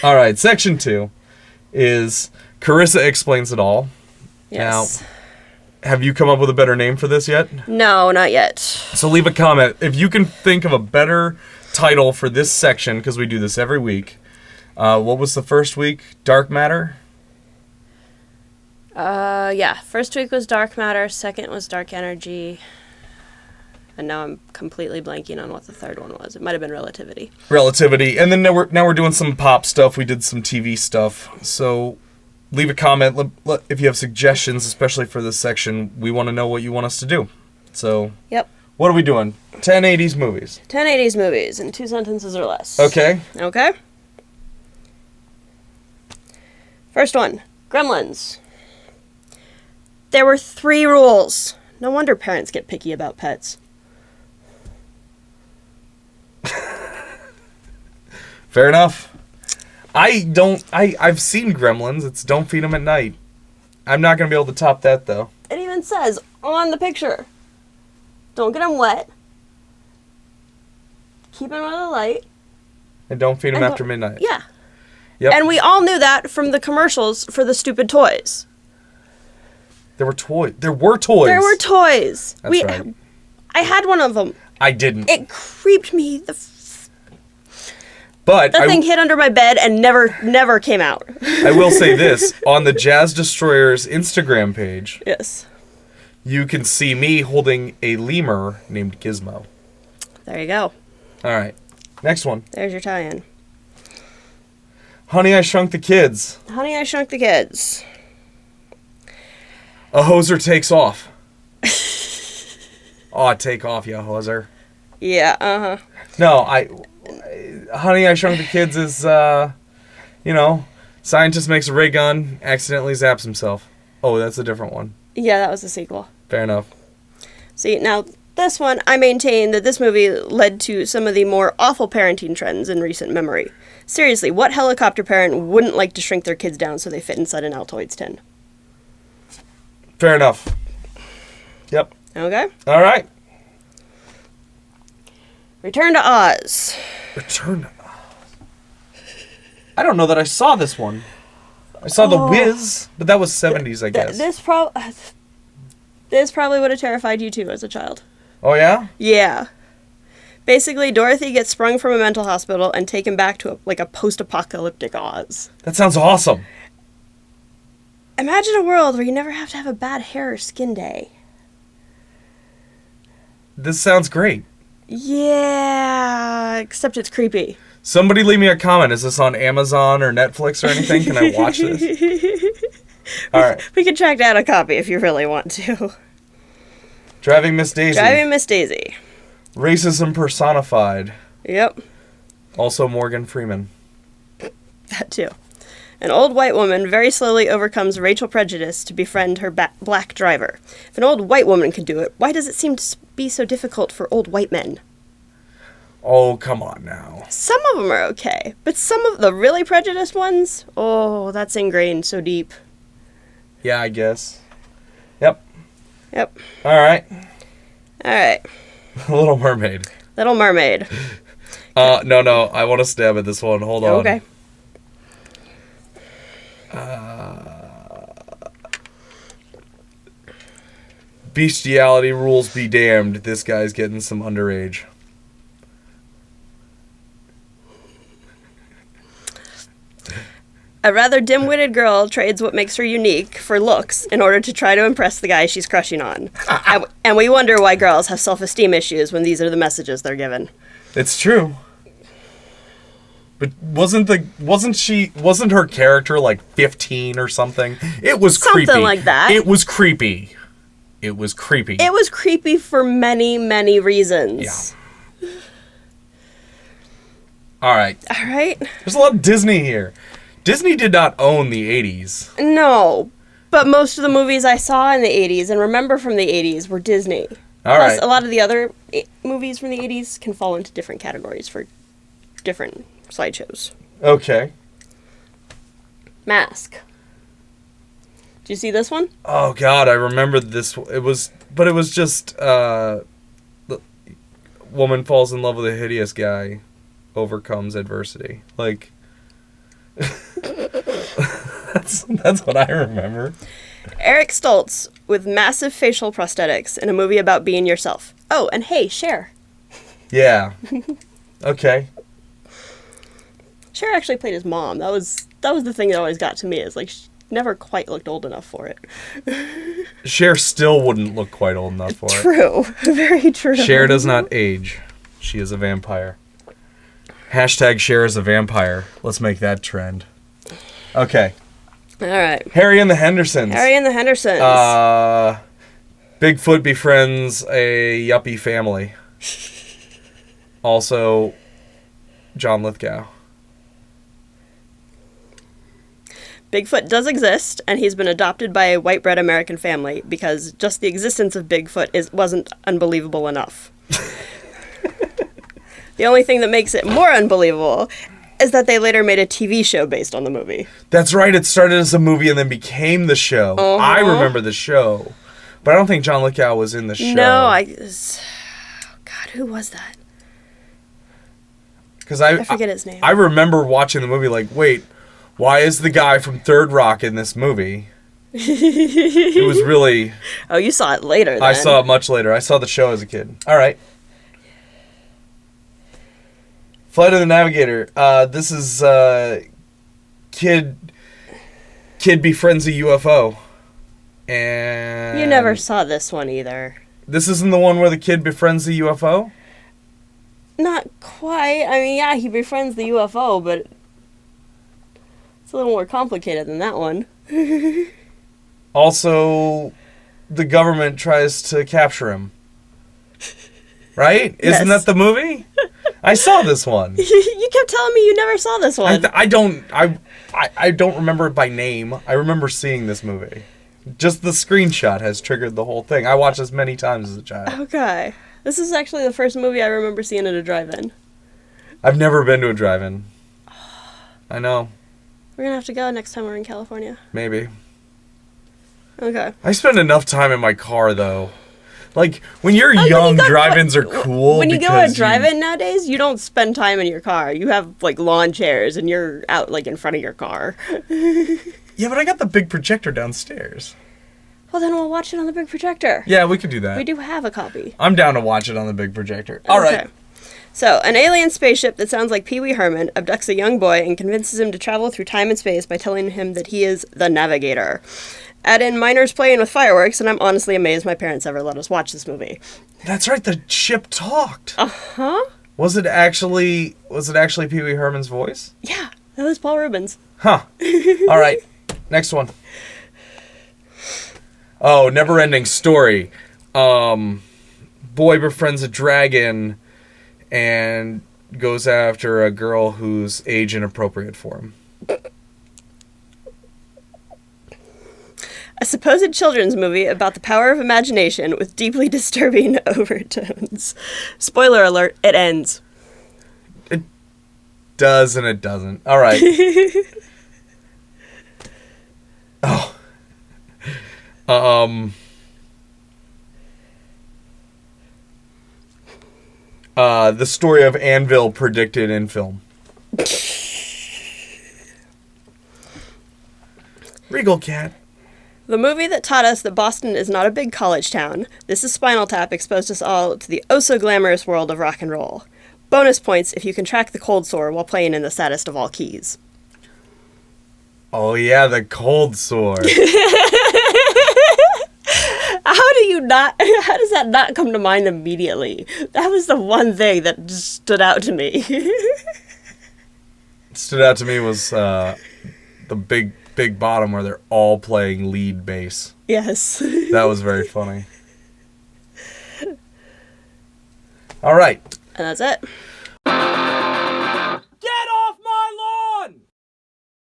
All right, section 2 is Carissa Explains It All. Yes. Now, have you come up with a better name for this yet? No, not yet. So leave a comment if you can think of a better title for this section, because we do this every week. What was the first week? Dark Matter? Yeah. First week was Dark Matter. Second was Dark Energy. And now I'm completely blanking on what the third one was. It might have been Relativity. Relativity. And then now we're doing some pop stuff. We did some TV stuff. So leave a comment if you have suggestions, especially for this section. We want to know what you want us to do. So, Yep. What are we doing? 10 80s movies. 10 80s movies in 2 sentences or less. Okay. Okay. First one, Gremlins. There were 3 rules. No wonder parents get picky about pets. Fair enough. I've seen Gremlins. It's don't feed them at night. I'm not going to be able to top that, though. It even says on the picture, don't get them wet. Keep them out of the light. And don't feed them after midnight. Yeah. Yep. And we all knew that from the commercials for the stupid toys. There were toys. There were toys. There were toys. That's right. I had one of them. I didn't. It creeped me. But the thing hid under my bed and never came out. I will say this. On the Jazz Destroyer's Instagram page, yes, you can see me holding a lemur named Gizmo. There you go. All right. Next one. There's your tie-in. Honey, I Shrunk the Kids. Honey, I Shrunk the Kids. A hoser takes off. Oh, take off, you hoser. Yeah, uh-huh. No, Honey, I Shrunk the Kids is, scientist makes a ray gun, accidentally zaps himself. Oh, that's a different one. Yeah, that was the sequel. Fair enough. See, now, this one, I maintain that this movie led to some of the more awful parenting trends in recent memory. Seriously, what helicopter parent wouldn't like to shrink their kids down so they fit inside an Altoids tin? Fair enough. Yep. Okay. All right. Return to Oz. Return to Oz. I don't know that I saw this one. I saw The Wiz, but that was 70s, I guess. This probably would have terrified you too as a child. Oh, yeah? Yeah. Basically, Dorothy gets sprung from a mental hospital and taken back to a post-apocalyptic Oz. That sounds awesome. Imagine a world where you never have to have a bad hair or skin day. This sounds great. Yeah, except it's creepy. Somebody leave me a comment. Is this on Amazon or Netflix or anything? Can I watch this? All right. We can track down a copy if you really want to. Driving Miss Daisy. Driving Miss Daisy. Racism personified. Yep. Also Morgan Freeman. That too. An old white woman very slowly overcomes racial prejudice to befriend her black driver. If an old white woman can do it, why does it seem to be so difficult for old white men? Oh, come on now. Some of them are okay, but some of the really prejudiced ones, oh, that's ingrained so deep. Yeah, I guess. Yep. Yep. All right. All right. Little Mermaid. Little Mermaid. No. I want to stab at this one. Hold on. Okay. Bestiality rules be damned. This guy's getting some underage. A rather dim-witted girl trades what makes her unique for looks in order to try to impress the guy she's crushing on. And we wonder why girls have self-esteem issues when these are the messages they're given. It's true. But wasn't her character like 15 or something? It was creepy. Something like that. It was creepy. It was creepy. It was creepy for many, many reasons. Yeah. All right. All right. There's a lot of Disney here. Disney did not own the 80s. No, but most of the movies I saw in the 80s and remember from the 80s were Disney. All Plus, right. a lot of the other movies from the 80s can fall into different categories for different slideshows. Okay. Mask. Did you see this one? Oh God, I remember this. It was just the woman falls in love with a hideous guy, overcomes adversity. Like, That's what I remember. Eric Stoltz with massive facial prosthetics in a movie about being yourself. Oh, and hey, Cher. Yeah. Okay. Cher actually played his mom. That was the thing that always got to me, is like she never quite looked old enough for it. Cher still wouldn't look quite old enough for it. True. Very true. Cher does not age. She is a vampire. Hashtag Cher is a vampire. Let's make that trend. Okay. All right. Harry and the Hendersons. Harry and the Hendersons. Bigfoot befriends a yuppie family. Also, John Lithgow. Bigfoot does exist, and he's been adopted by a white bread American family because just the existence of Bigfoot wasn't unbelievable enough. The only thing that makes it more unbelievable is that they later made a TV show based on the movie. That's right. It started as a movie and then became the show. Uh-huh. I remember the show, but I don't think John Lithgow was in the show. No, God, who was that? Because I forget his name. I remember watching the movie like, wait, why is the guy from Third Rock in this movie? It was really... Oh, you saw it later then. I saw it much later. I saw the show as a kid. All right. Flight of the Navigator. This is kid befriends a UFO, and You never saw this one either. This isn't the one where the kid befriends the UFO. Not quite. I mean, yeah, he befriends the UFO, but it's a little more complicated than that one. Also, the government tries to capture him. Right? Isn't Yes. that the movie? I saw this one. You kept telling me you never saw this one. I don't remember it by name. I remember seeing this movie. Just the screenshot has triggered the whole thing. I watched this many times as a child. Okay. This is actually the first movie I remember seeing at a drive-in. I've never been to a drive-in. I know. We're gonna have to go next time we're in California. Maybe. Okay. I spend enough time in my car, though. Like, when you're young, drive-ins are cool. When you go because to a drive-in nowadays, you don't spend time in your car. You have, like, lawn chairs, and you're out, like, in front of your car. Yeah, but I got the big projector downstairs. Well, then we'll watch it on the big projector. Yeah, we could do that. We do have a copy. I'm down to watch it on the big projector. All right. So, an alien spaceship that sounds like Pee Wee Herman abducts a young boy and convinces him to travel through time and space by telling him that he is the Navigator. Add in minors playing with fireworks, and I'm honestly amazed my parents ever let us watch this movie. That's right, the ship talked. Uh-huh. Was it actually Pee Wee Herman's voice? Yeah, that was Paul Rubens. Huh. All right. Next one. Oh, Never-Ending Story. Boy befriends a dragon and goes after a girl who's age inappropriate for him. A supposed children's movie about the power of imagination with deeply disturbing overtones. Spoiler alert, it ends. It does and it doesn't. All right. Oh. The story of Anvil predicted in film. Regal Cat. The movie that taught us that Boston is not a big college town. This is Spinal Tap exposed us all to the oh-so-glamorous world of rock and roll. Bonus points if you can track the cold sore while playing in the saddest of all keys. Oh yeah, the cold sore. How does that not come to mind immediately? That was the one thing that just stood out to me. Stood out to me was the big bottom where they're all playing lead bass. Yes. That was very funny. All right. And that's it.